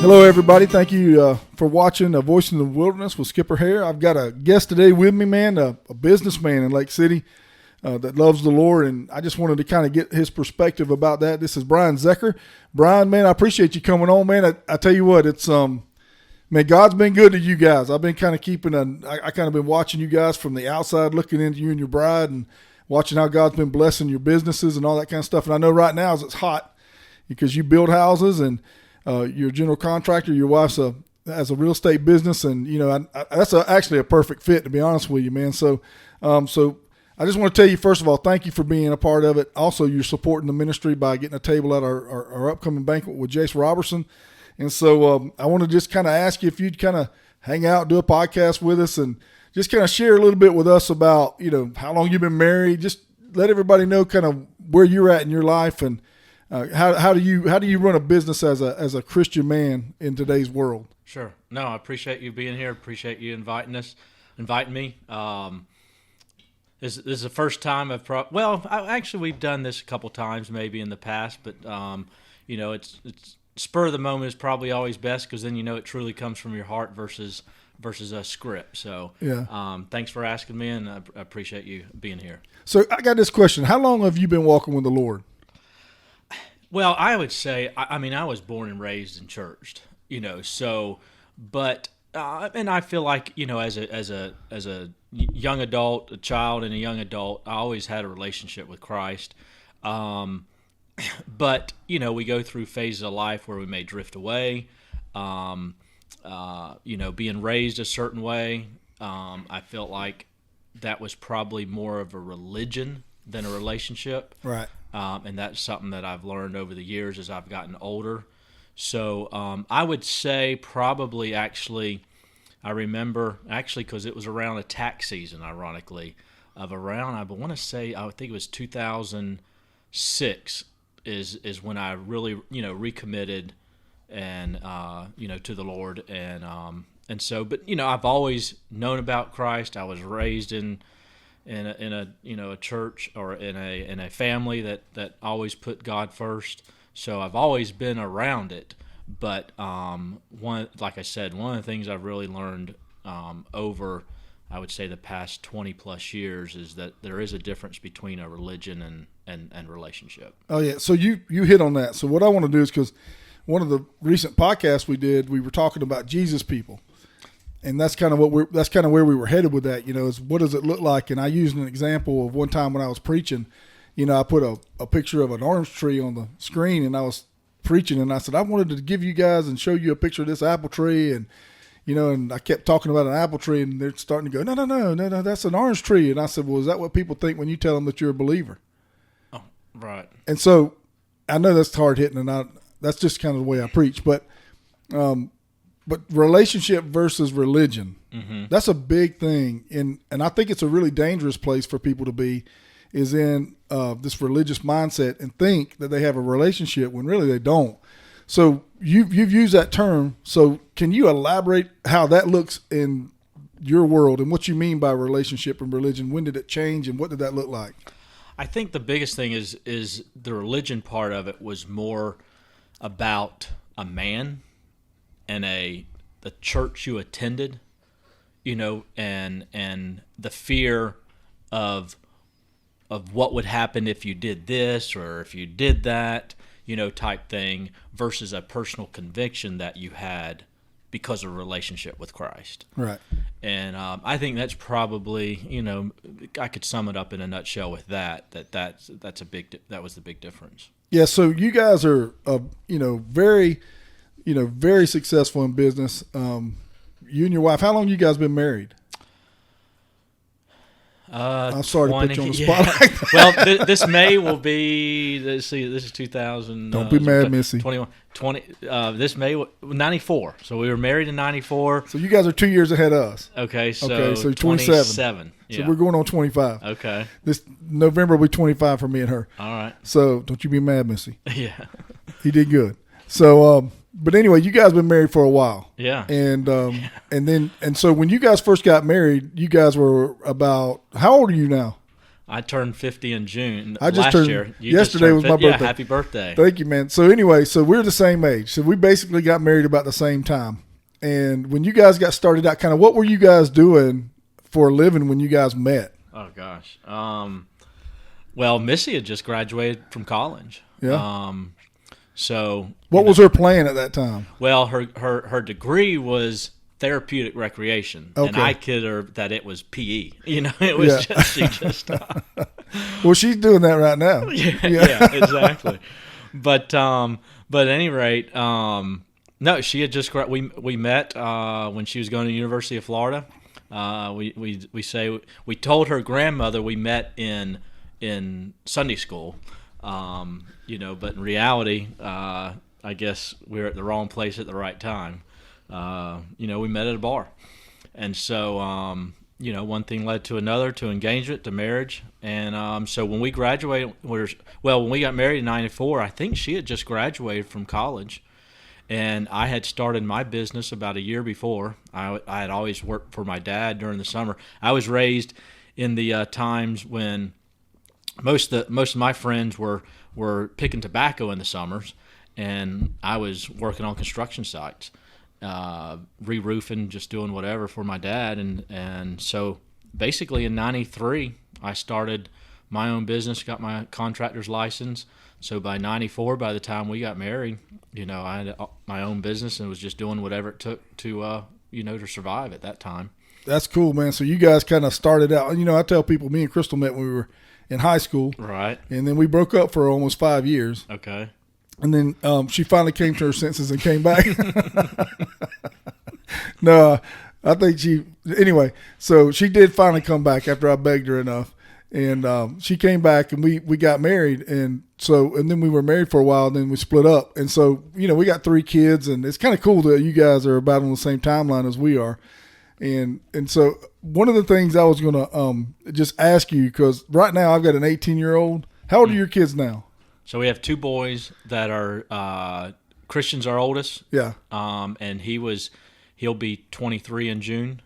Hello, everybody. Thank you for watching A Voice in the Wilderness with Skipper Hair. I've got a guest today with me, man, a businessman in Lake City that loves the Lord, and I just wanted to kind of get his perspective about that. This is Bryan Zecher. Bryan, man, I appreciate you coming on, man. I tell you what, it's man, God's been good to you guys. I've been kind of I kind of been watching you guys from the outside, looking into you and your bride, and watching how God's been blessing your businesses and all that kind of stuff. And I know right now it's hot because you build houses and you're a general contractor. Your wife's has a real estate business, and that's actually a perfect fit, to be honest with you, man. So I just want to tell you, first of all, thank you for being a part of it. Also, you're supporting the ministry by getting a table at our upcoming banquet with Jace Robertson. And so I want to just kind of ask you if you'd kind of hang out, do a podcast with us, and just kind of share a little bit with us about how long you've been married. Just let everybody know kind of where you're at in your life, and how do you run a business as a Christian man in today's world? Sure. No, I appreciate you being here. Appreciate you inviting me. This is the first time we've done this a couple times maybe in the past, but it's spur of the moment is probably always best, because then it truly comes from your heart versus a script. So yeah. Thanks for asking me, and I appreciate you being here. So I got this question: how long have you been walking with the Lord? Well, I would say, I was born and raised in church, and I feel like, as a young adult, a child and a young adult, I always had a relationship with Christ. But, we go through phases of life where we may drift away, being raised a certain way. I felt like that was probably more of a religion than a relationship. Right. And that's something that I've learned over the years as I've gotten older. So I would say probably I remember because it was around a tax season, ironically, I think it was 2006 is when I really, recommitted and, to the Lord. And so, but, I've always known about Christ. I was raised in a church or in a family that always put God first. So I've always been around it. But like I said, one of the things I've really learned over, I would say, the past 20 plus years is that there is a difference between a religion and relationship. Oh yeah. So you hit on that. So what I want to do is, because one of the recent podcasts we did, we were talking about Jesus people. And that's kind of where we were headed with that, is what does it look like? And I used an example of one time when I was preaching, I put a picture of an orange tree on the screen, and I was preaching, and I said, I wanted to give you guys and show you a picture of this apple tree. And, and I kept talking about an apple tree, and they're starting to go, no, that's an orange tree. And I said, well, is that what people think when you tell them that you're a believer? Oh, right. And so I know that's hard hitting, and that's just kind of the way I preach, but relationship versus religion, that's a big thing. And I think it's a really dangerous place for people to be, is in this religious mindset and think that they have a relationship when really they don't. So you've used that term. So can you elaborate how that looks in your world and what you mean by relationship and religion? When did it change, and what did that look like? I think the biggest thing is the religion part of it was more about a man and the church you attended, and the fear of what would happen if you did this or if you did that, type thing, versus a personal conviction that you had because of a relationship with Christ. Right. And I think that's probably, I could sum it up in a nutshell with that was the big difference. Yeah. So you guys are, very, very successful in business. You and your wife, how long you guys been married? I'm sorry 20, to put you on the spot like that. Well, this May will be, let's see, this is 2000. Don't be mad, Missy. 20, this May, 94. So we were married in 94. So you guys are 2 years ahead of us. Okay, so 27. Yeah. So we're going on 25. Okay. This November will be 25 for me and her. All right. So don't you be mad, Missy. Yeah. He did good. So, but anyway, you guys been married for a while. Yeah. And so when you guys first got married, you guys were about, how old are you now? I turned 50 in June I just last turned, year. You yesterday just was turned my 50. birthday. Yeah, happy birthday. Thank you, man. So anyway, so we're the same age. So we basically got married about the same time. And when you guys got started out, kind of what were you guys doing for a living when you guys met? Oh, gosh. Well, Missy had just graduated from college. Yeah. So What was her plan at that time? Well, her degree was therapeutic recreation, Okay. and I kid her that it was PE. It was she just. Well, she's doing that right now. Yeah, exactly. But at any rate, no, she had just we met when she was going to the University of Florida. We told her grandmother we met in Sunday school. But in reality, I guess we were at the wrong place at the right time. We met at a bar. And so, one thing led to another, to engagement, to marriage. And so when we graduated, when we got married in 94, I think she had just graduated from college. And I had started my business about a year before. I had always worked for my dad during the summer. I was raised in the times when most of my friends were picking tobacco in the summers, and I was working on construction sites, re-roofing, just doing whatever for my dad. And so basically in 93, I started my own business, got my contractor's license. So by 94, by the time we got married, I had my own business and was just doing whatever it took to survive at that time. That's cool, man. So you guys kind of started out. I tell people, me and Crystal met when we were in high school. Right. And then we broke up for almost 5 years. Okay. And then she finally came to her senses and came back. No, I think anyway, so she did finally come back after I begged her enough. And she came back and we got married. And then we were married for a while and then we split up. And so, we got 3 kids, and it's kind of cool that you guys are about on the same timeline as we are. And so one of the things I was going to just ask you, because right now I've got an 18-year-old. How old are your kids now? So we have 2 boys that are Christian's our oldest. Yeah. And he'll be 23 in June.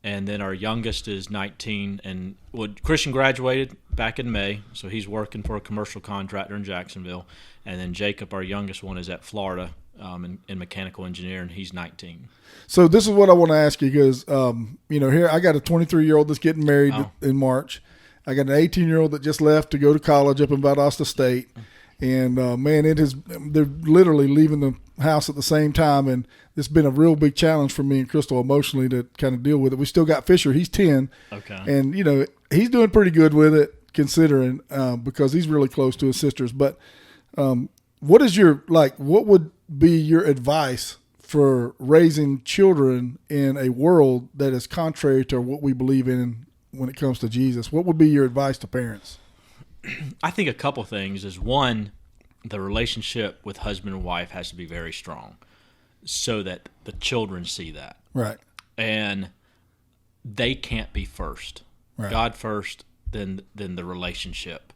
And then our youngest is 19. And Christian graduated back in May, so he's working for a commercial contractor in Jacksonville. And then Jacob, our youngest one, is at Florida in mechanical engineering. He's 19. So this is what I want to ask you, because here I got a 23-year-old that's getting married in March. I got an 18-year-old that just left to go to college up in Valdosta State, and they're literally leaving the house at the same time, and it's been a real big challenge for me and Crystal emotionally to kind of deal with it. We still got Fisher; he's 10, okay, and he's doing pretty good with it considering because he's really close to his sisters. But what would be your advice for raising children in a world that is contrary to what we believe in when it comes to Jesus? What would be your advice to parents? I think a couple things is, one, the relationship with husband and wife has to be very strong so that the children see that. Right. And they can't be first. Right. God first, then the relationship.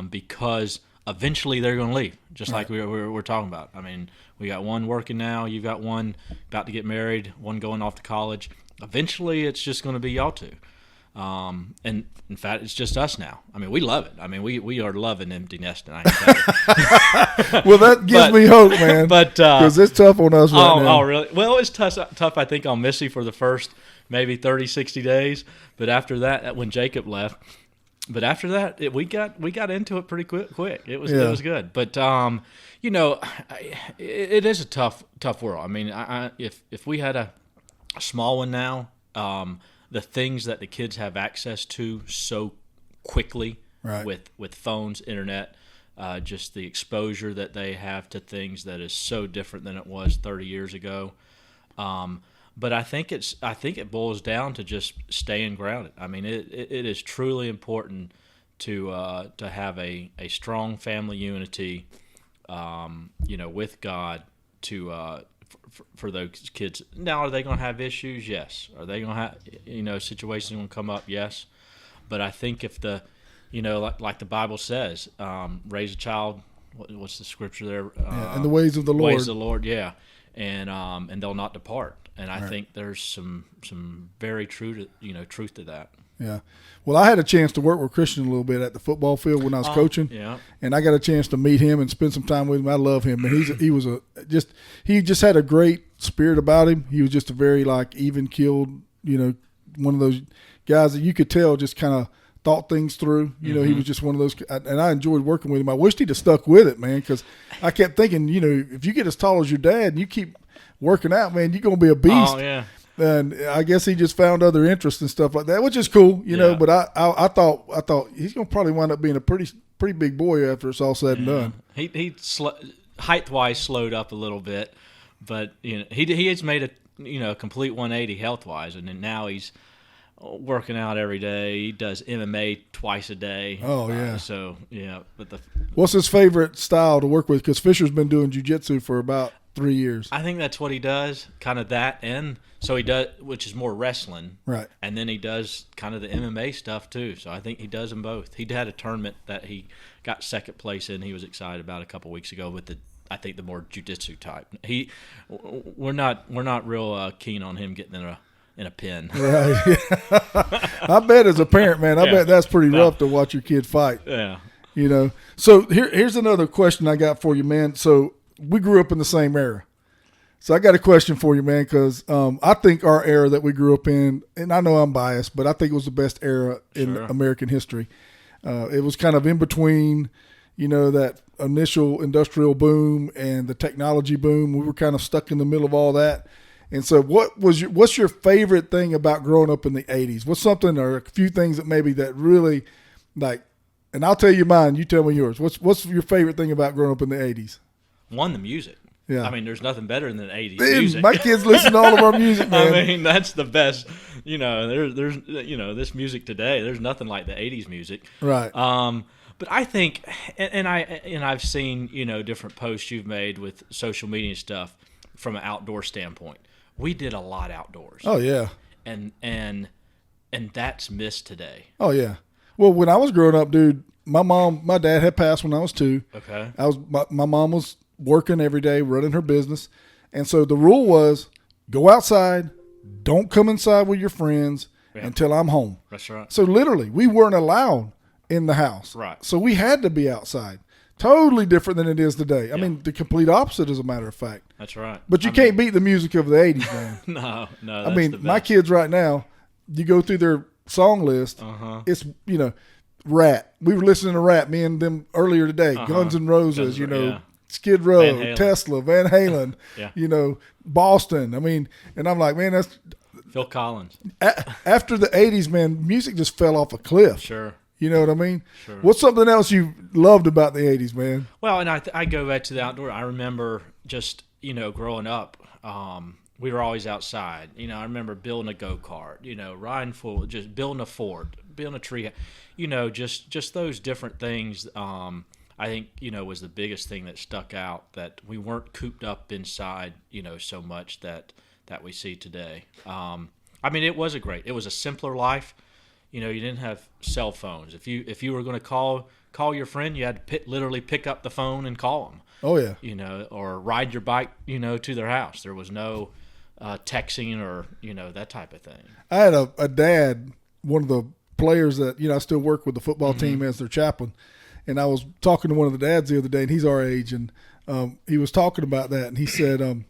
Because eventually they're going to leave, just like we're talking about. I mean, we got one working now. You've got one about to get married, one going off to college. Eventually, it's just going to be y'all two. And in fact, it's just us now. I mean, we love it. I mean, we are loving empty nesting. I can tell you. Well, that gives me hope, man. But because it's tough on us right now. Oh, really? Well, it's tough. I think on Missy for the first maybe 30, 60 days. But after that, when Jacob left. But after that, we got into it pretty quick. It was good. But it is a tough world. I mean, if we had a small one now, the things that the kids have access to so quickly, right, with phones, internet, just the exposure that they have to things that is so different than it was 30 years ago. But I think it boils down to just staying grounded. I mean, it is truly important to have a strong family unity, with God for those kids. Now, are they going to have issues? Yes. Are they going to have situations going to come up? Yes. But I think if like the Bible says, raise a child. What's the scripture there? In the ways of the Lord. Ways of the Lord, yeah. And they'll not depart. And I think there's some very truth to that. Yeah. Well, I had a chance to work with Christian a little bit at the football field when I was coaching. Yeah. And I got a chance to meet him and spend some time with him. I love him. And he just had a great spirit about him. He was just a very even keeled, one of those guys that you could tell just kind of thought things through. He was just one of those, and I enjoyed working with him. I wished he'd have stuck with it, man, because I kept thinking, if you get as tall as your dad and you keep working out, man, you're going to be a beast. Oh, yeah. And I guess he just found other interests and stuff like that, which is cool, know. But I thought he's going to probably wind up being a pretty big boy after it's all said and done. He height-wise slowed up a little bit, but he has made a complete 180 health-wise, and then now he's working out every day. He does MMA twice a day. Oh yeah. What's his favorite style to work with? Because Fisher's been doing jiu-jitsu for about 3 years. I think that's what he does, kind of that, and so he does, which is more wrestling, right? And then he does kind of the MMA stuff too. So I think he does them both. He had a tournament that he got second place in. He was excited about a couple weeks ago with the more jiu-jitsu type. We're not real keen on him getting in a pin. Right. I bet as a parent, man, I bet that's pretty rough to watch your kid fight. Yeah. So here's another question I got for you, man. So we grew up in the same era. So I got a question for you, man, because I think our era that we grew up in, and I know I'm biased, but I think it was the best era in American history. It was kind of in between, that initial industrial boom and the technology boom. We were kind of stuck in the middle of all that. And so what's your favorite thing about growing up in the 80s? What's something or a few things that maybe that really and I'll tell you mine, you tell me yours. What's your favorite thing about growing up in the 80s? One, the music. Yeah. I mean, there's nothing better than 80s Man, music. My kids listen to all of our music, man. I mean, that's the best. There's this music today, there's nothing like the 80s music. Right. But I think, and I've seen, different posts you've made with social media stuff from an outdoor standpoint. We did a lot outdoors. Oh yeah. And that's missed today. Oh yeah. Well, when I was growing up, dude, my dad had passed when I was 2. Okay. My mom was working every day, running her business. And so the rule was go outside, don't come inside with your friends until I'm home. That's right. So literally we weren't allowed in the house. Right. So we had to be outside. Totally different than it is today. I mean, the complete opposite, as a matter of fact. That's right. But you can't beat the music of the 80s, man. No. I mean, my kids right now, you go through their song list, it's, Rat. We were listening to Rat, me and them earlier today. Guns N' Roses, Skid Row, Tesla, Van Halen, Boston. I mean, and I'm like, man, that's Phil Collins. After the 80s, man, music just fell off a cliff. Sure. You know what I mean? Sure. What's something else you loved about the 80s, man? Well, and I go back to the outdoor. I remember just, growing up, we were always outside. I remember building a go-kart, riding full, just building a fort, building a tree, just those different things. I think, was the biggest thing that stuck out, that we weren't cooped up inside, so much that we see today. I mean, it was it was a simpler life. You didn't have cell phones. If you were going to call your friend, you had to literally pick up the phone and call them. Oh yeah. Or ride your bike, to their house. There was no texting or that type of thing. I had a dad, one of the players that I still work with the football team as their chaplain, and I was talking to one of the dads the other day, and he's our age, and he was talking about that, and he said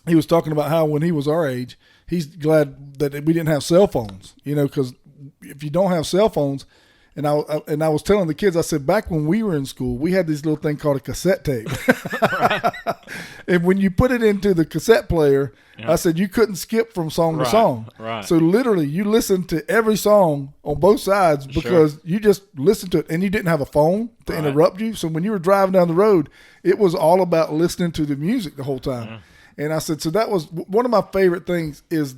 he was talking about how when he was our age, he's glad that we didn't have cell phones, because if you don't have cell phones, and I was telling the kids, I said, back when we were in school, we had this little thing called a cassette tape. And when you put it into the cassette player, I said you couldn't skip from song to song. Right. So literally you listened to every song on both sides because you just listened to it, and you didn't have a phone to interrupt you. So when you were driving down the road, it was all about listening to the music the whole time. Yeah. And I said, so that was one of my favorite things. Is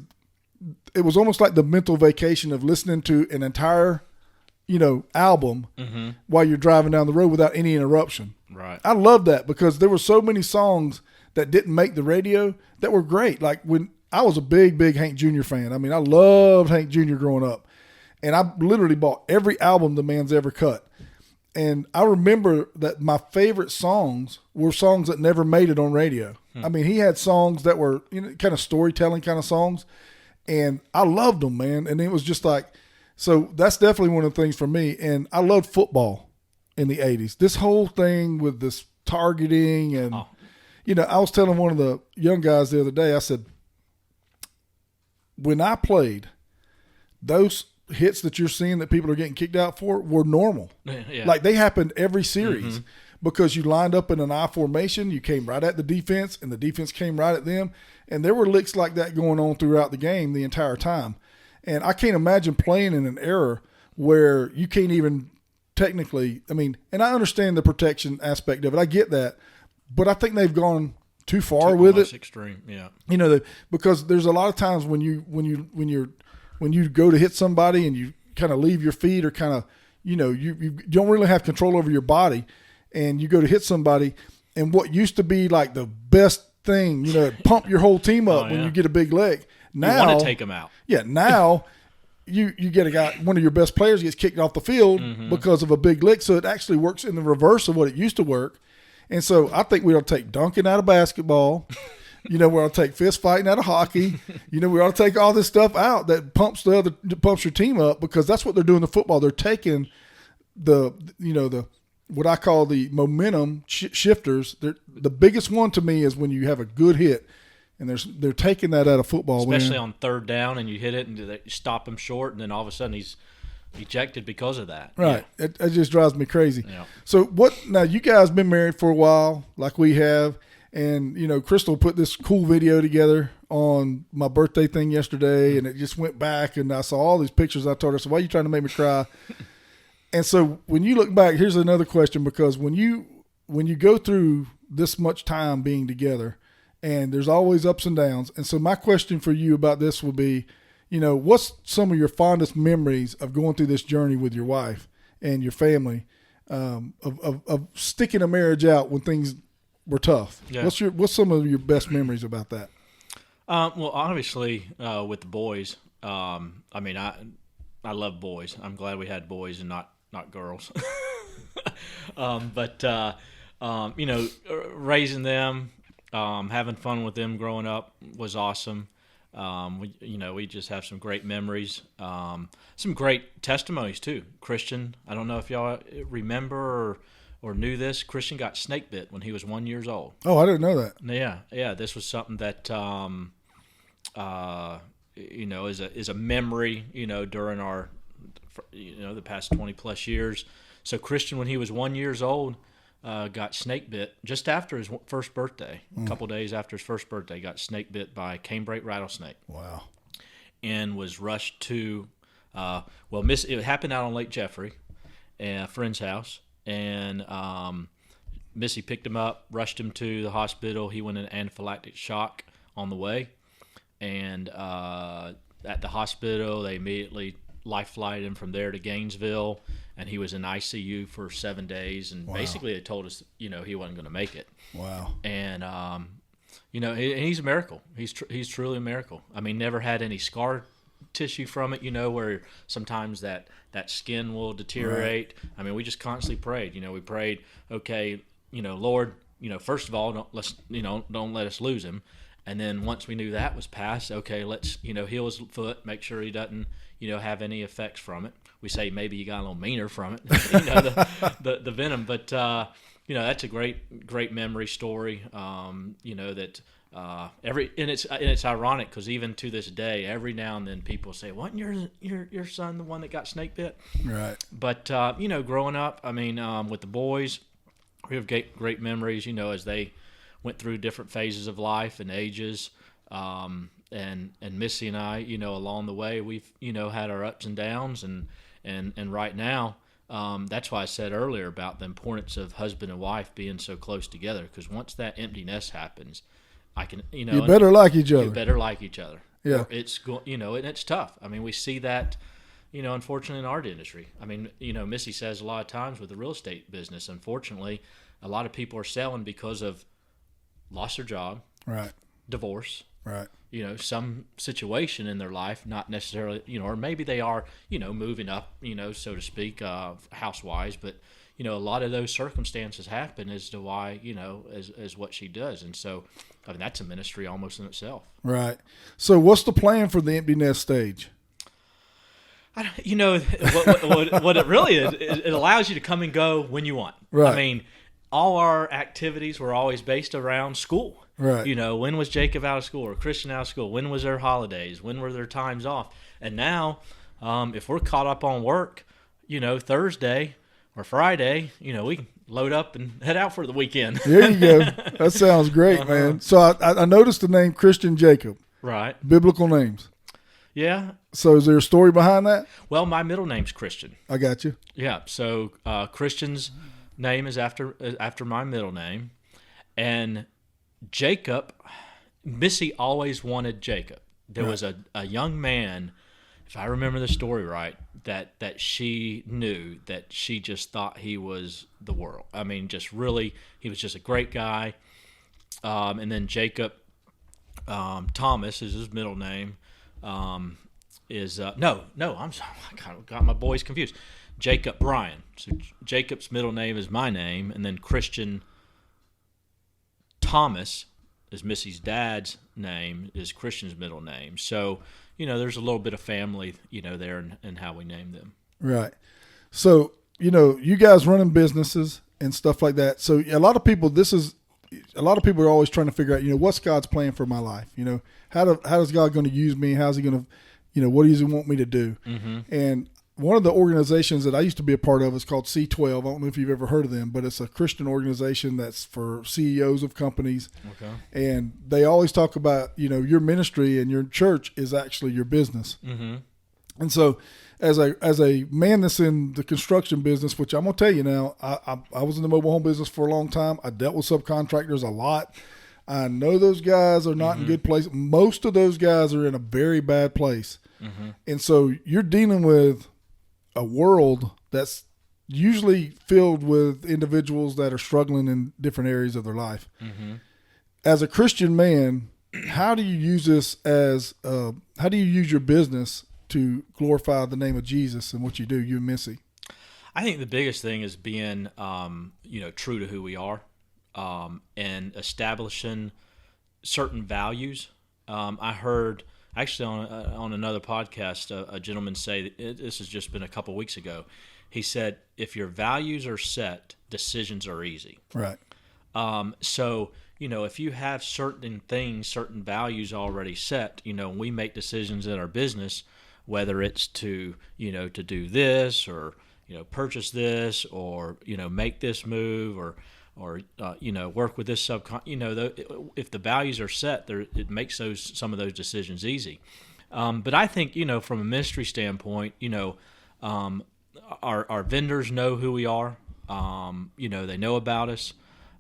it was almost like the mental vacation of listening to an entire album while you're driving down the road without any interruption. Right. I love that because there were so many songs that didn't make the radio that were great. Like when I was a big Hank Jr. fan. I mean, I loved Hank Jr. growing up, and I literally bought every album the man's ever cut. And I remember that my favorite songs were songs that never made it on radio. I mean, he had songs that were kind of storytelling kind of songs, and I loved them, man. And it was just like, So that's definitely one of the things for me. And I loved football in the 80s. This whole thing with this targeting and, I was telling one of the young guys the other day, I said, when I played, those hits that you're seeing that people are getting kicked out for were normal. Yeah. Like they happened every series because you lined up in an I formation, you came right at the defense, and the defense came right at them. And there were licks like that going on throughout the game the entire time. And I can't imagine playing in an era where you can't even technically, and I understand the protection aspect of it. I get that. But I think they've gone too far with it. Extreme, yeah. Because there's a lot of times when you go to hit somebody and you kind of leave your feet or kind of, you don't really have control over your body, and you go to hit somebody, and what used to be like the best thing, pump your whole team up when you get a big leg. Now, you want to take them out. Yeah, now you get a guy, one of your best players gets kicked off the field because of a big lick, so it actually works in the reverse of what it used to work. And so I think we ought to take dunking out of basketball. We ought to take fist fighting out of hockey. We ought to take all this stuff out that pumps your team up, because that's what they're doing in football. They're taking the what I call the momentum shifters. The biggest one to me is when you have a good hit, and they're taking that out of football. Especially on third down, and you hit it and they stop him short, and then all of a sudden he's ejected because of that. Right. Yeah. It just drives me crazy. Yeah. So now you guys been married for a while, like we have, and Crystal put this cool video together on my birthday thing yesterday, and it just went back, and I saw all these pictures. I told her, so why are you trying to make me cry? And so when you look back, here's another question, because when you go through this much time being together, and there's always ups and downs. And so my question for you about this will be, what's some of your fondest memories of going through this journey with your wife and your family, of sticking a marriage out when things were tough? Yeah. What's some of your best memories about that? Well, obviously, with the boys, I love boys. I'm glad we had boys and not girls. But raising them, having fun with them growing up was awesome. We just have some great memories, some great testimonies too. Christian, I don't know if y'all remember or knew this. Christian got snake bit when he was 1 year old. Oh, I didn't know that. Yeah. This was something that, is a memory, during our, the past 20 plus years. So Christian, when he was 1 year old, got snake bit just after his first birthday. A couple days after his first birthday, got snake bit by a canebrake rattlesnake. Wow! And was rushed to, it happened out on Lake Jeffrey, a friend's house, and Missy picked him up, rushed him to the hospital. He went in anaphylactic shock on the way, and at the hospital, they immediately life-flighted him from there to Gainesville, and he was in ICU for 7 days, and basically they told us, he wasn't going to make it. Wow. And, he's a miracle. He's truly a miracle. Never had any scar tissue from it, where sometimes that skin will deteriorate. Right. We just constantly prayed. We prayed, okay, Lord, first of all, don't let us lose him. And then once we knew that was passed, okay, let's, heal his foot, make sure he doesn't, have any effects from it. We say maybe he got a little meaner from it, the venom. But, that's a great memory story, that and it's ironic because even to this day, every now and then people say, wasn't your son the one that got snake bit? Right. But, growing up, with the boys, we have great memories, as they went through different phases of life and ages. And Missy and I, along the way, we've, had our ups and downs, and right now, that's why I said earlier about the importance of husband and wife being so close together, because once that empty nest happens, I can, you better like each other. You better like each other. Yeah. It's, and it's tough. We see that, unfortunately in our industry. Missy says a lot of times with the real estate business, unfortunately, a lot of people are selling because of lost their job, right? Divorce, right? Some situation in their life, not necessarily, or maybe they are, moving up, so to speak, house-wise, but, a lot of those circumstances happen as to why, as what she does. And so, that's a ministry almost in itself. Right. So what's the plan for the empty nest stage? You know, what it really is, it allows you to come and go when you want. Right. I mean, all our activities were always based around school. Right. You know, when was Jacob out of school or Christian out of school? When was their holidays? When were their times off? And now, if we're caught up on work, you know, Thursday or Friday, you know, we can load up and head out for the weekend. There you go. That sounds great, man. So I noticed the name Christian Jacob. Right. Biblical names. Yeah. So is there a story behind that? Well, my middle name's Christian. I got you. Yeah. So Christian's name is after my middle name, and Jacob. Missy always wanted Jacob. There was a young man, if I remember the story right, that she knew that she just thought he was the world. I mean, just really, he was just a great guy. And then Jacob, Thomas is his middle name. I'm sorry, I kind of got my boys confused. Jacob Bryan. So Jacob's middle name is my name, and then Christian Thomas is Missy's dad's name, is Christian's middle name. So, you know, there's a little bit of family, you know, there in how we name them. Right. So, you know, you guys running businesses and stuff like that. So a lot of people are always trying to figure out, you know, what's God's plan for my life? You know, how is God going to use me? How's he going to, you know, what does he want me to do? Mm-hmm. And one of the organizations that I used to be a part of is called C12. I don't know if you've ever heard of them, but it's a Christian organization that's for CEOs of companies. Okay. And they always talk about, you know, your ministry and your church is actually your business. Mm-hmm. And so as a man that's in the construction business, which I'm going to tell you now, I was in the mobile home business for a long time. I dealt with subcontractors a lot. I know those guys are not in good place. Most of those guys are in a very bad place. Mm-hmm. And so you're dealing with a world that's usually filled with individuals that are struggling in different areas of their life. Mm-hmm. As a Christian man, how do you use this how do you use your business to glorify the name of Jesus and what you do, you and Missy? I think the biggest thing is being, you know, true to who we are, and establishing certain values. I heard actually on another podcast a gentleman say, this has just been a couple weeks ago, he said, if your values are set, decisions are easy. Right. So, you know, if you have certain things, certain values already set, you know, we make decisions in our business, whether it's to, you know, to do this or, you know, purchase this or, you know, make this move or you know, work with this you know, if the values are set, it makes some of those decisions easy. But I think, you know, from a ministry standpoint, you know, our vendors know who we are. You know, they know about us.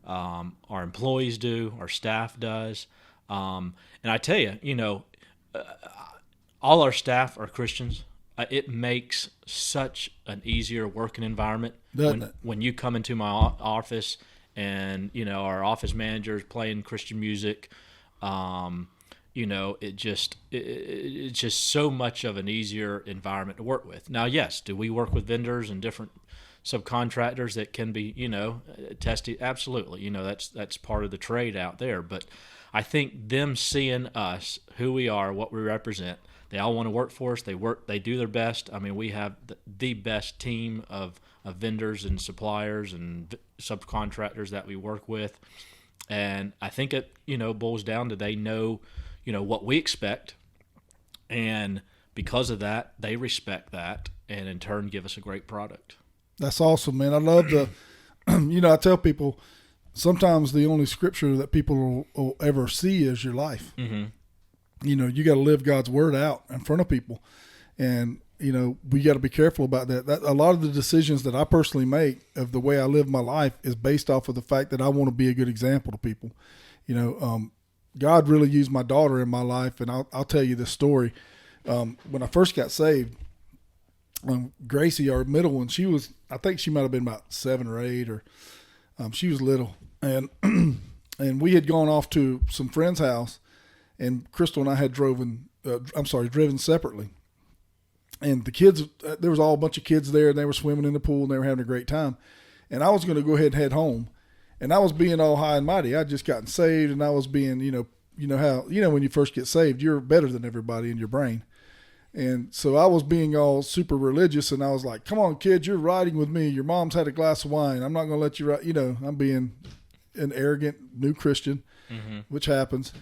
Our employees do. Our staff does. And I tell you, you know, all our staff are Christians. It makes such an easier working environment when you come into my office. And, you know, our office manager is playing Christian music. You know, it's just so much of an easier environment to work with. Now, yes, do we work with vendors and different subcontractors that can be, you know, tested? Absolutely. You know, that's part of the trade out there. But I think them seeing us, who we are, what we represent, they all want to work for us. They do their best. I mean, we have the best team of vendors and suppliers and subcontractors that we work with. And I think it, you know, boils down to they know, you know, what we expect. And because of that, they respect that and in turn give us a great product. That's awesome, man. I love you know, I tell people sometimes the only scripture that people will ever see is your life. Mm-hmm. You know, you got to live God's word out in front of people. And, you know, we got to be careful about that. A lot of the decisions that I personally make of the way I live my life is based off of the fact that I want to be a good example to people. You know, God really used my daughter in my life, and I'll tell you this story. When I first got saved, Gracie, our middle one, I think she might have been about 7 or 8, or she was little. And and we had gone off to some friend's house, and Crystal and I had driven separately. And the kids, there was all a bunch of kids there, and they were swimming in the pool, and they were having a great time. And I was going to go ahead and head home. And I was being all high and mighty. I'd just gotten saved, and I was being, you know how, when you first get saved, you're better than everybody in your brain. And so I was being all super religious, and I was like, come on, kids, you're riding with me. Your mom's had a glass of wine. I'm not going to let you ride. You know, I'm being an arrogant new Christian, which happens.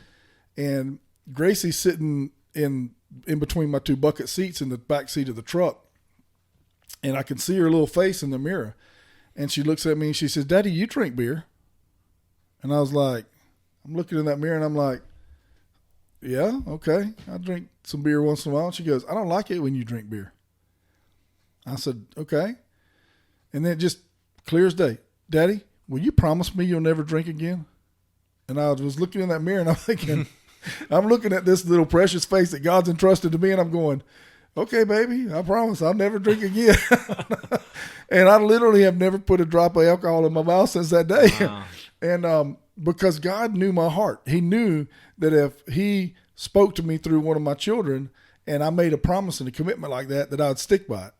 And Gracie's sitting in between my two bucket seats in the back seat of the truck. And I can see her little face in the mirror. And she looks at me and she says, Daddy, you drink beer? And I was like, I'm looking in that mirror and I'm like, yeah, okay. I drink some beer once in a while. And she goes, I don't like it when you drink beer. I said, okay. And then it just clear as day. Daddy, will you promise me you'll never drink again? And I was looking in that mirror and I'm thinking, I'm looking at this little precious face that God's entrusted to me and I'm going, okay, baby, I promise I'll never drink again. And I literally have never put a drop of alcohol in my mouth since that day. Wow. And because God knew my heart. He knew that if he spoke to me through one of my children and I made a promise and a commitment like that, that I would stick by it.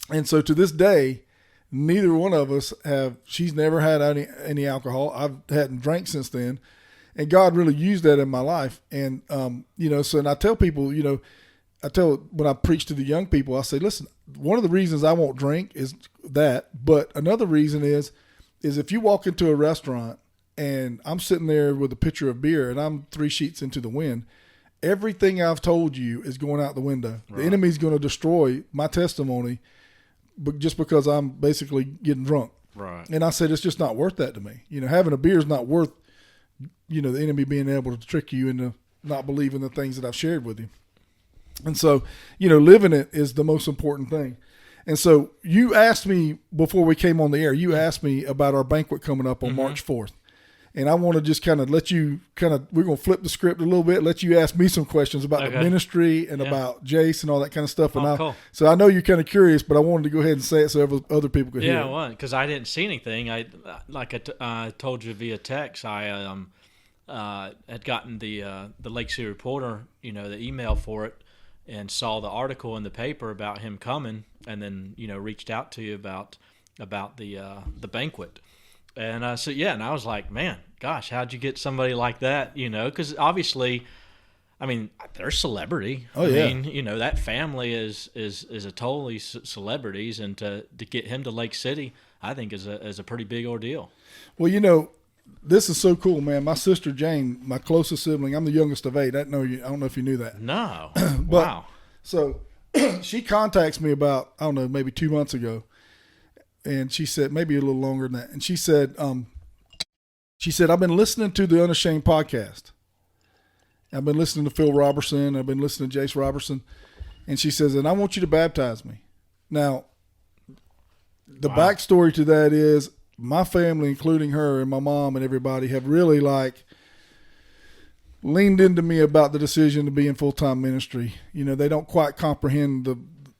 And so to this day, neither one of us she's never had any alcohol. I hadn't drank since then. And God really used that in my life. And, and I tell people, when I preach to the young people, I say, listen, one of the reasons I won't drink is that. But another reason is if you walk into a restaurant and I'm sitting there with a pitcher of beer and I'm 3 sheets into the wind, everything I've told you is going out the window. Right. The enemy's going to destroy my testimony just because I'm basically getting drunk. Right. And I said, it's just not worth that to me. Having a beer is not worth, the enemy being able to trick you into not believing the things that I've shared with you. And so, living it is the most important thing. And so you asked me before we came on the air, you asked me about our banquet coming up on March 4th. And I want to just kind of let you we're going to flip the script a little bit, let you ask me some questions about the ministry and about Jace and all that kind of stuff. And cool. So I know you're kind of curious, but I wanted to go ahead and say it so other people could hear it. Yeah, well, because I didn't see anything. I told you via text, I had gotten the Lake City Reporter, the email for it, and saw the article in the paper about him coming, and then reached out to you about the banquet. And and I was like, man, gosh, how'd you get somebody like that? Because obviously, I mean, they're a celebrity. Oh, yeah. I mean, that family is a totally celebrities, and to get him to Lake City, I think is a pretty big ordeal. Well, this is so cool, man. My sister Jane, my closest sibling, I'm the youngest of 8. I don't know if you knew that. No. Wow. So she contacts me about, I don't know, maybe 2 months ago. And she said, maybe a little longer than that. And she said, I've been listening to the Unashamed podcast. I've been listening to Phil Robertson. I've been listening to Jace Robertson. And she says, and I want you to baptize me. Now, the backstory to that is my family, including her and my mom and everybody, have really leaned into me about the decision to be in full-time ministry. They don't quite comprehend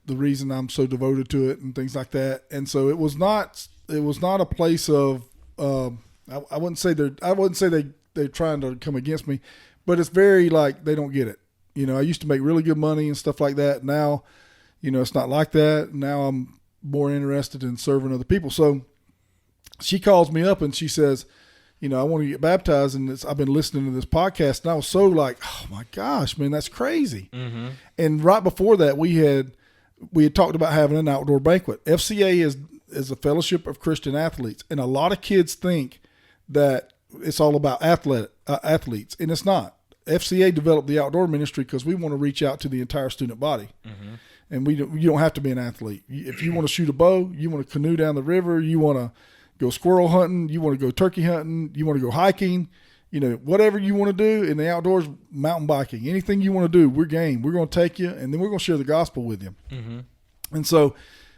the reason I'm so devoted to it and things like that. And so it was not a place of, I wouldn't say they're trying to come against me, but it's very they don't get it. I used to make really good money and stuff like that. Now, it's not like that. Now I'm more interested in serving other people. So she calls me up and she says, I want to get baptized, and I've been listening to this podcast, and I was so oh my gosh, man, that's crazy. Mm-hmm. And right before that, we had talked about having an outdoor banquet. FCA is a fellowship of Christian athletes, and a lot of kids think that it's all about athletes, and it's not. FCA developed the outdoor ministry because we want to reach out to the entire student body. Mm-hmm. And you don't have to be an athlete. If you want to shoot a bow, you want to canoe down the river, you want to go squirrel hunting, you want to go turkey hunting, you want to go hiking, whatever you want to do in the outdoors, mountain biking, anything you want to do, we're game. We're going to take you, and then we're going to share the gospel with you. Mm-hmm. And so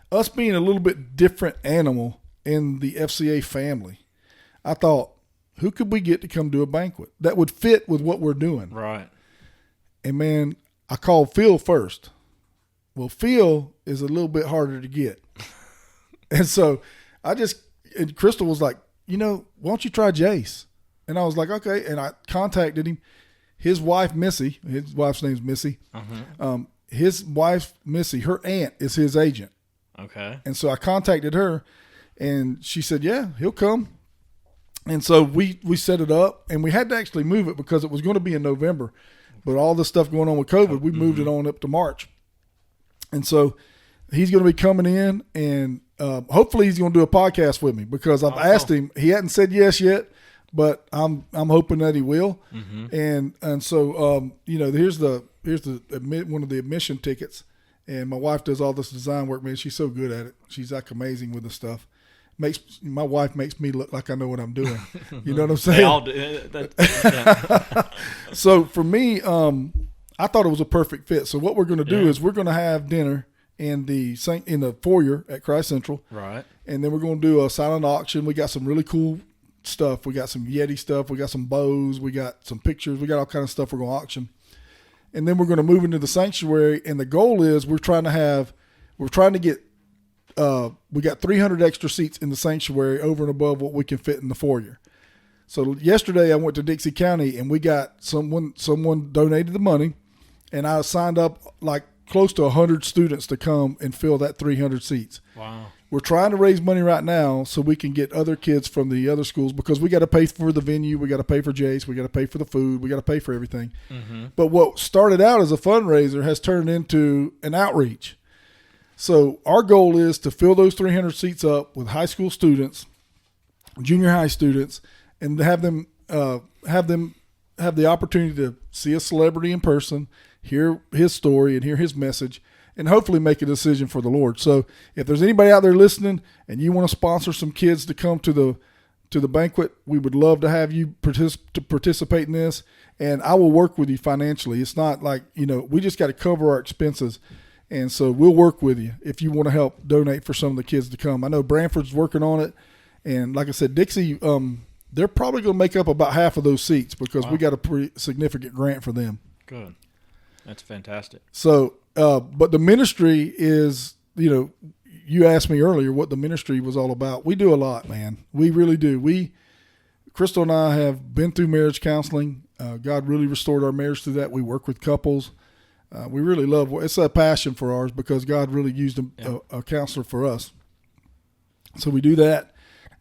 us being a little bit different animal in the FCA family, I thought, who could we get to come do a banquet that would fit with what we're doing? Right. And, man, I called Phil first. Well, Phil is a little bit harder to get. And so and Crystal was like, why don't you try Jace? And I was like, okay. And I contacted him. His wife, Missy, his wife's name's Missy. Uh-huh. His wife, Missy, her aunt is his agent. Okay. And so I contacted her, and she said, yeah, he'll come. And so we set it up, and we had to actually move it because it was going to be in November. But all this stuff going on with COVID, we moved it on up to March. And so he's going to be coming in, and hopefully he's going to do a podcast with me, because I've asked him. He hadn't said yes yet, but I'm hoping that he will. Mm-hmm. And so here's one of the admission tickets, and my wife does all this design work. Man, she's so good at it. She's like amazing with the stuff. My wife makes me look like I know what I'm doing. You know what I'm saying? They all do. Yeah. So for me, I thought it was a perfect fit. So what we're going to do is we're going to have dinner in the foyer at Christ Central. Right. And then we're going to do a silent auction. We got some really cool stuff. We got some Yeti stuff. We got some bows. We got some pictures. We got all kind of stuff we're going to auction. And then we're going to move into the sanctuary. And the goal is we got 300 extra seats in the sanctuary over and above what we can fit in the foyer. So yesterday I went to Dixie County, and we got someone donated the money, and I signed up like close to 100 students to come and fill that 300 seats. Wow. We're trying to raise money right now so we can get other kids from the other schools, because we got to pay for the venue, we got to pay for Jace, we got to pay for the food, we got to pay for everything. Mm-hmm. But what started out as a fundraiser has turned into an outreach. So our goal is to fill those 300 seats up with high school students, junior high students, and have them have the opportunity to see a celebrity in person, hear his story and hear his message, and hopefully make a decision for the Lord. So if there's anybody out there listening and you want to sponsor some kids to come to the banquet, we would love to have you participate in this, and I will work with you financially. It's not like, we just got to cover our expenses. And so we'll work with you if you want to help donate for some of the kids to come. I know Branford's working on it. And like I said, Dixie, they're probably going to make up about half of those seats, because we got a pretty significant grant for them. Good. That's fantastic. So, but the ministry is, you asked me earlier what the ministry was all about. We do a lot, man. We really do. Crystal and I have been through marriage counseling. God really restored our marriage through that. We work with couples. We really love it's a passion for ours, because God really used a counselor for us. So we do that.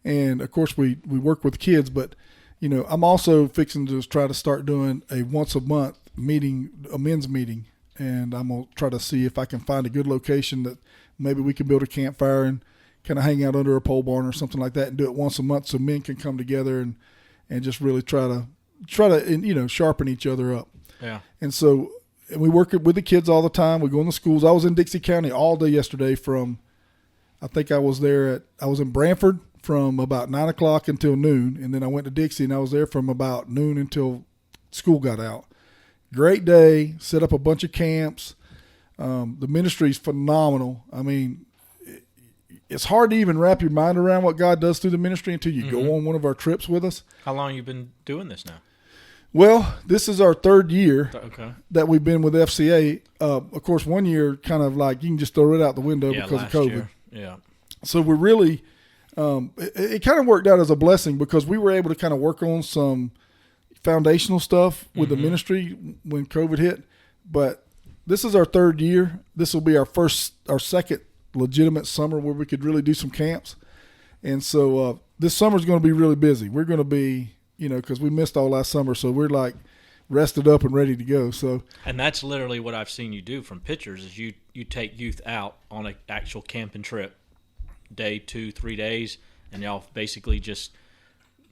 And of course we work with kids, but I'm also fixing to try to start doing a once a month meeting, a men's meeting. And I'm going to try to see if I can find a good location that maybe we can build a campfire and kind of hang out under a pole barn or something like that, and do it once a month so men can come together and just really try to sharpen each other up. Yeah. And so, and we work with the kids all the time. We go in the schools. I was in Dixie County all day yesterday I was in Branford from about 9 o'clock until noon. And then I went to Dixie, and I was there from about noon until school got out. Great day, set up a bunch of camps. The ministry is phenomenal. I mean, it's hard to even wrap your mind around what God does through the ministry until you go on one of our trips with us. How long have you been doing this now? Well, this is our third year that we've been with FCA. Of course, 1 year kind of like you can just throw it out the window because of COVID. Year. Yeah. So we're really, it kind of worked out as a blessing, because we were able to kind of work on some foundational stuff with the ministry when COVID hit. But this is our third year. This will be our second legitimate summer where we could really do some camps. And so this summer is going to be really busy. We're going to be, because we missed all last summer, so we're like rested up and ready to go. So, and that's literally what I've seen you do from pictures is you take youth out on an actual camping trip, day 2-3 days, and y'all basically just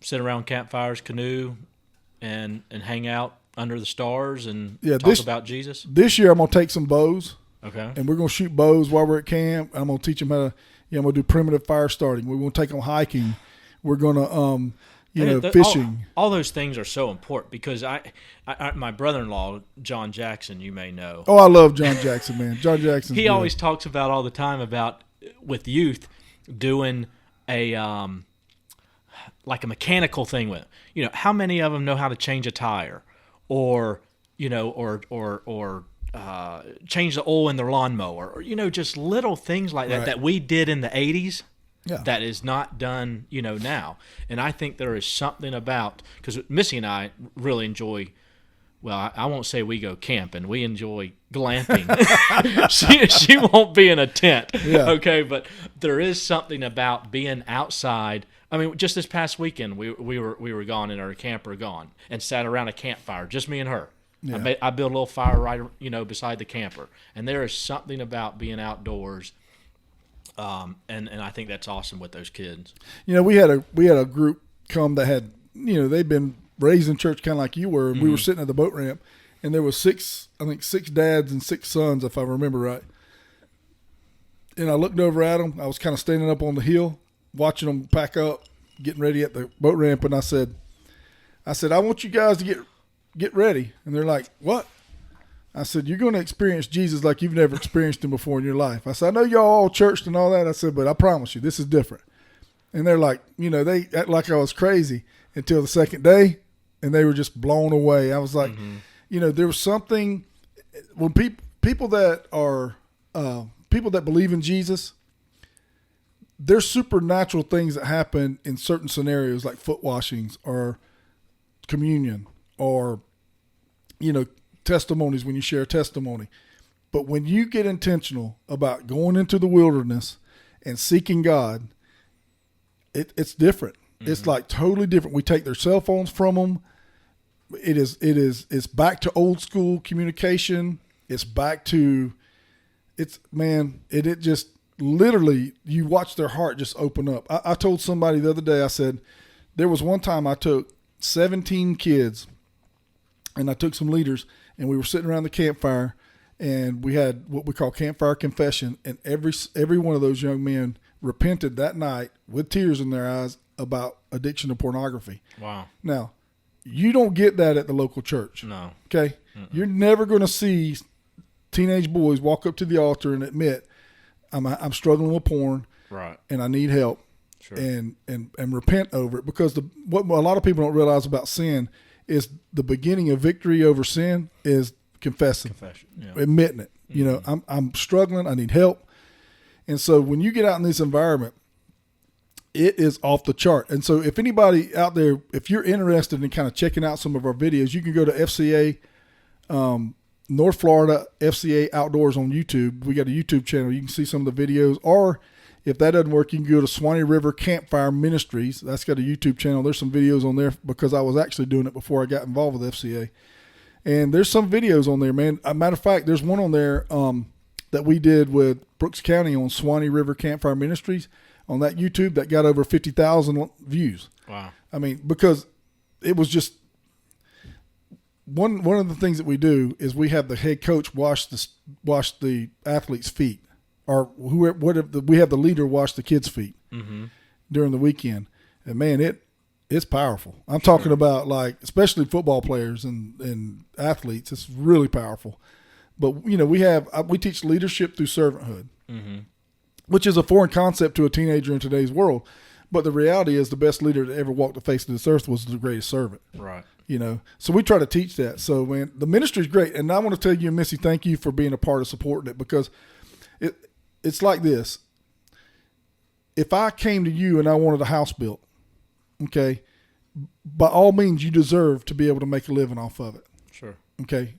sit around campfires, canoe, and hang out under the stars and talk about Jesus. This year I'm gonna take some bows. Okay. And we're gonna shoot bows while we're at camp. I'm gonna teach them how to. I'm gonna do primitive fire starting. We're gonna take them hiking. We're gonna fishing. All those things are so important, because I my brother-in-law, John Jackson, you may know. Oh, I love John Jackson, man. John Jackson. He always talks about all the time about with youth doing a like a mechanical thing with, how many of them know how to change a tire, or change the oil in their lawnmower, or just little things like that that we did in the 80s. Yeah. That is not done, now. And I think there is something about, because Missy and I really enjoy, well, I won't say we go camping. We enjoy glamping. she won't be in a tent, okay? But there is something about being outside. I mean, just this past weekend, we were gone in our camper, and sat around a campfire, just me and her. Yeah. I build a little fire right, beside the camper. And there is something about being outdoors, and I think that's awesome with those kids. We had a group come that had, they'd been raised in church kind of like you were, and we were sitting at the boat ramp, and there was six dads and 6 sons, if I remember right. And I looked over at them. I was kind of standing up on the hill, watching them pack up, getting ready at the boat ramp, and I said, I want you guys to get ready. And they're like, what? I said, you're going to experience Jesus like you've never experienced him before in your life. I said, I know y'all all churched and all that. I said, but I promise you, this is different. And they're like, they act like I was crazy until the second day, and they were just blown away. I was like, there was something when people that are people that believe in Jesus, there's supernatural things that happen in certain scenarios, like foot washings or communion or, testimonies when you share testimony. But when you get intentional about going into the wilderness and seeking God, it's different. It's like totally different. We take their cell phones from them. It's back to old school communication. It's back to, it just literally, you watch their heart just open up. I told somebody the other day, I said, there was one time I took 17 kids and I took some leaders, and we were sitting around the campfire, and we had what we call Campfire Confession, and every one of those young men repented that night with tears in their eyes about addiction to pornography. Wow. Now, you don't get that at the local church. No. Okay? You're never going to see teenage boys walk up to the altar and admit, I'm struggling with porn, right, and I need help, sure, and repent over it, because what a lot of people don't realize about sin is the beginning of victory over sin is confessing, admitting it. I'm struggling, I need help. And so when you get out in this environment, it is off the chart. And so if anybody out there, if you're interested in kind of checking out some of our videos, you can go to FCA, North Florida FCA Outdoors on YouTube. We got a YouTube channel. You can see some of the videos. Or if that doesn't work, you can go to Swanee River Campfire Ministries. That's got a YouTube channel. There's some videos on there because I was actually doing it before I got involved with FCA. And there's some videos on there, man. A matter of fact, there's one on there that we did with Brooks County on Swanee River Campfire Ministries on that YouTube that got over 50,000 views. Wow. I mean, because it was just one of the things that we do is we have the head coach wash the athlete's feet, or we have the leader wash the kids' feet during the weekend. And man, it's powerful. I'm talking about, like, especially football players and athletes. It's really powerful. But we teach leadership through servanthood, which is a foreign concept to a teenager in today's world. But the reality is, the best leader that ever walked the face of this earth was the greatest servant. Right. So we try to teach that. So, man, the ministry is great. And I want to tell you, Missy, thank you for being a part of supporting it, because it's like this. If I came to you and I wanted a house built, okay, by all means, you deserve to be able to make a living off of it. Sure. Okay.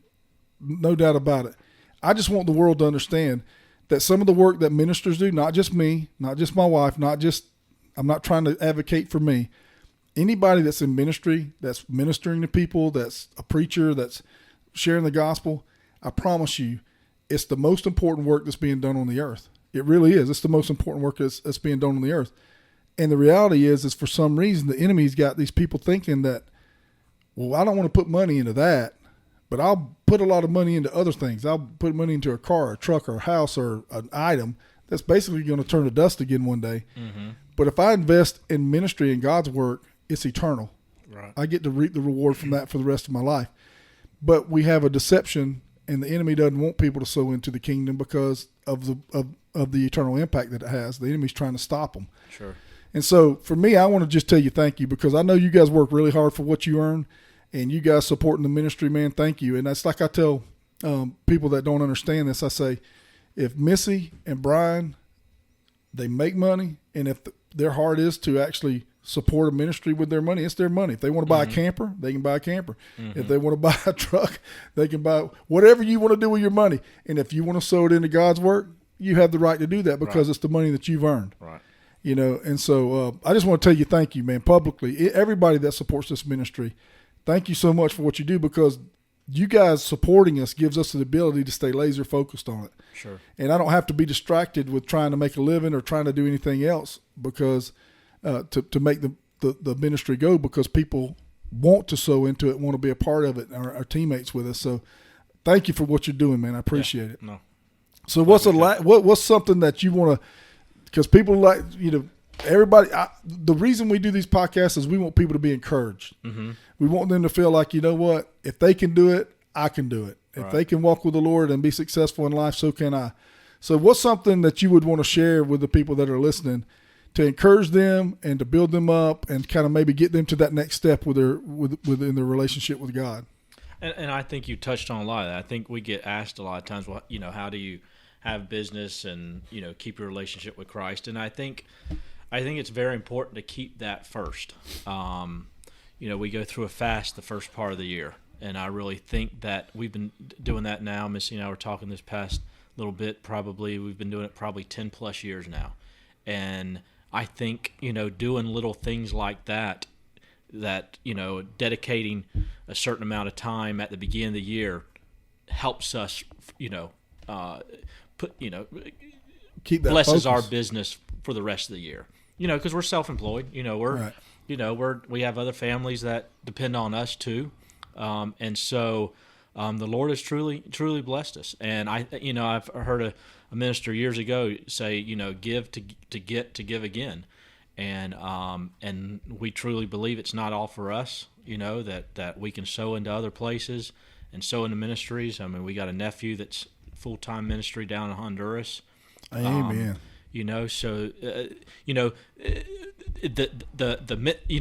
No doubt about it. I just want the world to understand that some of the work that ministers do, not just me, not just my wife, I'm not trying to advocate for me. Anybody that's in ministry, that's ministering to people, that's a preacher, that's sharing the gospel, I promise you, it's the most important work that's being done on the earth. It really is. It's the most important work that's being done on the earth. And the reality is for some reason, the enemy's got these people thinking that, well, I don't want to put money into that, but I'll put a lot of money into other things. I'll put money into a car, a truck, or a house, or an item that's basically going to turn to dust again one day. But if I invest in ministry and God's work, it's eternal. Right. I get to reap the reward from that for the rest of my life. But we have a deception, and the enemy doesn't want people to sow into the kingdom because of the eternal impact that it has. The enemy's trying to stop them. Sure. And so for me, I want to just tell you thank you, because I know you guys work really hard for what you earn, and you guys supporting the ministry, man, thank you. And that's like I tell people that don't understand this. I say, if Missy and Brian, they make money, and if their heart is to actually support a ministry with their money, it's their money. If they want to buy a camper, they can buy a camper. If they want to buy a truck, they can buy whatever you want to do with your money. And if you want to sow it into God's work, you have the right to do that, because it's the money that you've earned. Right. And so I just want to tell you thank you, man, publicly. Everybody that supports this ministry, thank you so much for what you do, because you guys supporting us gives us the ability to stay laser focused on it. Sure. And I don't have to be distracted with trying to make a living or trying to do anything else because to make the ministry go, because people want to sow into it, want to be a part of it, our teammates with us. So thank you for what you're doing, man. I appreciate it. No. So what's something that you want to, because people like, everybody, the reason we do these podcasts is we want people to be encouraged. Mm-hmm. We want them to feel like, you know what, if they can do it, I can do it. If Right. they can walk with the Lord and be successful in life, so can I. So what's something that you would want to share with the people that are listening to encourage them and to build them up and kind of maybe get them to that next step within their relationship with God? And I think you touched on a lot of that. I think we get asked a lot of times, well, how do you have business and, keep your relationship with Christ? And I think it's very important to keep that first. We go through a fast the first part of the year. And I really think that we've been doing that now. Missy and I were talking this past little bit, probably. We've been doing it probably 10 plus years now. And I think, doing little things like that, dedicating a certain amount of time at the beginning of the year helps us, keep that blesses focus. our business for the rest of the year. Because we're self-employed. Right. We have other families that depend on us too. And so the Lord has truly blessed us. And I've heard a minister years ago say, give to get to give again. And we truly believe it's not all for us, that we can sow into other places and sow into ministries. I mean, we got a nephew that's full-time ministry down in Honduras. Amen.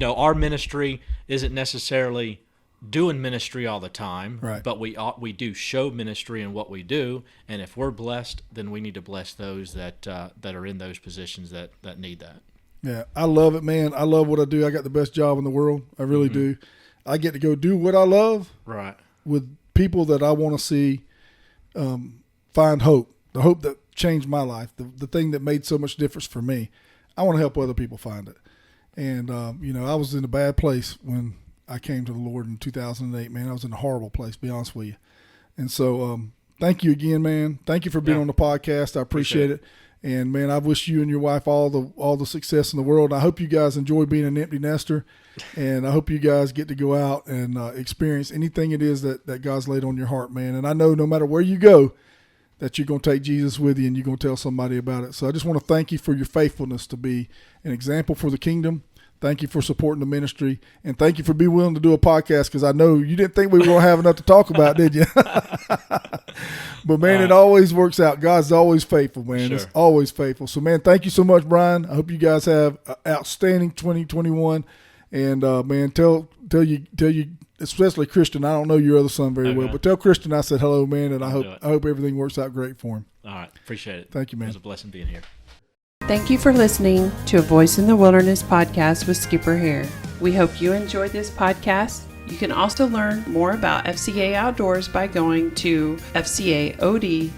Our ministry isn't necessarily doing ministry all the time, right. But we do show ministry in what we do, and if we're blessed, then we need to bless those that are in those positions that need that. Yeah, I love it, man. I love what I do. I got the best job in the world. I really do. I get to go do what I love, right, with people that I want to see find hope, the hope that changed my life, the thing that made so much difference for me. I want to help other people find it. And, I was in a bad place when I came to the Lord in 2008, man. I was in a horrible place, to be honest with you. And so thank you again, man. Thank you for being on the podcast. I appreciate it. And, man, I wish you and your wife all the success in the world. I hope you guys enjoy being an empty nester, and I hope you guys get to go out and experience anything it is that God's laid on your heart, man. And I know no matter where you go, that you're going to take Jesus with you and you're going to tell somebody about it. So I just want to thank you for your faithfulness to be an example for the kingdom. Thank you for supporting the ministry, and thank you for being willing to do a podcast, because I know you didn't think we were going to have enough to talk about, did you? But, man, it always works out. God's always faithful, man. Sure. It's always faithful. So, man, thank you so much, Brian. I hope you guys have an outstanding 2021. And, man, tell you, especially Christian, I don't know your other son very well, but tell Christian I said hello, man, and I hope everything works out great for him. All right. Appreciate it. Thank you, man. It was a blessing being here. Thank you for listening to A Voice in the Wilderness podcast with Skipper Hair. We hope you enjoyed this podcast. You can also learn more about FCA Outdoors by going to fcaod.org.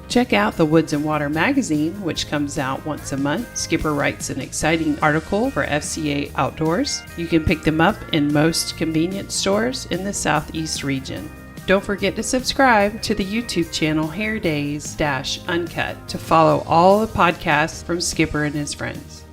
Check out the Woods and Water magazine, which comes out once a month. Skipper writes an exciting article for FCA Outdoors. You can pick them up in most convenience stores in the Southeast region. Don't forget to subscribe to the YouTube channel Hair Days-Uncut to follow all the podcasts from Skipper and his friends.